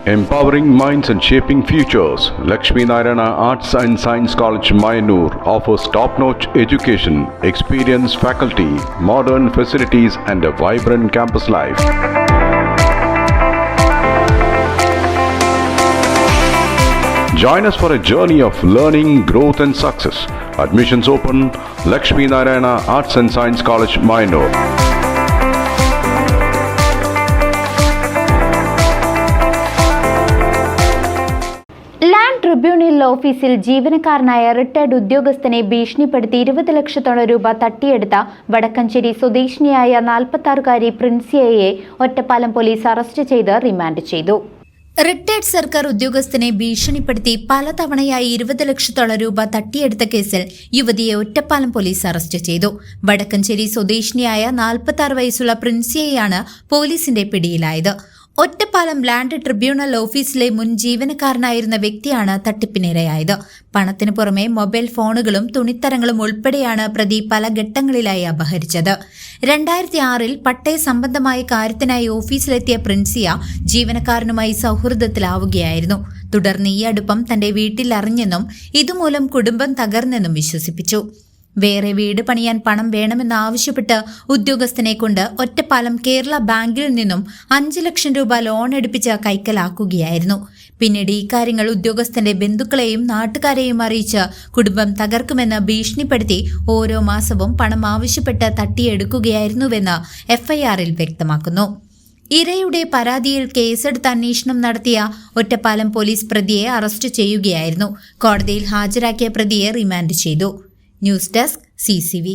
Empowering minds and shaping futures, Lakshmi Narayana Arts and Science College, Mayanur offers top-notch education, experienced faculty, modern facilities and a vibrant campus life. Join us for a journey of learning, growth and success. Admissions open, Lakshmi Narayana Arts and Science College, Mayanur. Land tribunal ഓഫീസിൽ ജീവനക്കാരനായ retired ഉദ്യോഗസ്ഥനെ ഭീഷണിപ്പെടുത്തി 20 ലക്ഷത്തോളം രൂപ തട്ടിയെടുത്ത വടക്കഞ്ചേരി സ്വദേശിനിയായ 46-കാരി പ്രിൻസിയയെ Ottapalam police arrest ചെയ്ത് remand ചെയ്തു. റിട്ടയർഡ് സർക്കാർ ഉദ്യോഗസ്ഥനെ ഭീഷണിപ്പെടുത്തി പലതവണയായി 20 ലക്ഷത്തോളം രൂപ തട്ടിയെടുത്ത കേസിൽ യുവതിയെ ഒറ്റപ്പാലം പോലീസ് അറസ്റ്റ് ചെയ്തു. വടക്കഞ്ചേരി സ്വദേശിനിയായ 46 വയസ്സുള്ള പ്രിൻസിയയാണ് പോലീസിന്റെ പിടിയിലായത്. ഒറ്റപ്പാലം ലാൻഡ് ട്രിബ്യൂണൽ ഓഫീസിലെ മുൻ ജീവനക്കാരനായിരുന്ന വ്യക്തിയാണ് തട്ടിപ്പിനിരയായത്. പണത്തിനു പുറമെ മൊബൈൽ ഫോണുകളും തുണിത്തരങ്ങളും ഉൾപ്പെടെയാണ് പ്രതി പല ഘട്ടങ്ങളിലായി അപഹരിച്ചത്. 2006-ൽ പട്ടയ സംബന്ധമായ കാര്യത്തിനായി ഓഫീസിലെത്തിയ പ്രിൻസിയ ജീവനക്കാരനുമായി സൗഹൃദത്തിലാവുകയായിരുന്നു. തുടർന്ന് ഈ അടുപ്പം തന്റെ വീട്ടിൽ അറിഞ്ഞെന്നും ഇതുമൂലം കുടുംബം തകർന്നെന്നും വിശ്വസിപ്പിച്ചു. വേറെ വീട് പണിയാൻ പണം വേണമെന്ന് ആവശ്യപ്പെട്ട് ഉദ്യോഗസ്ഥനെ കൊണ്ട് ഒറ്റപ്പാലം കേരള ബാങ്കിൽ നിന്നും 5 ലക്ഷം രൂപ ലോൺ എടുപ്പിച്ച് കൈക്കലാക്കുകയായിരുന്നു. പിന്നീട് ഈ കാര്യങ്ങൾ ഉദ്യോഗസ്ഥന്റെ ബന്ധുക്കളെയും നാട്ടുകാരെയും അറിയിച്ച് കുടുംബം തകർക്കുമെന്ന് ഭീഷണിപ്പെടുത്തി ഓരോ മാസവും പണം ആവശ്യപ്പെട്ട് തട്ടിയെടുക്കുകയായിരുന്നുവെന്ന് എഫ്ഐആറിൽ വ്യക്തമാക്കുന്നു. ഇരയുടെ പരാതിയിൽ കേസെടുത്ത് അന്വേഷണം നടത്തിയ ഒറ്റപ്പാലം പോലീസ് പ്രതിയെ അറസ്റ്റ് ചെയ്യുകയായിരുന്നു. കോടതിയിൽ ഹാജരാക്കിയ പ്രതിയെ റിമാൻഡ് ചെയ്തു. News desk CCV.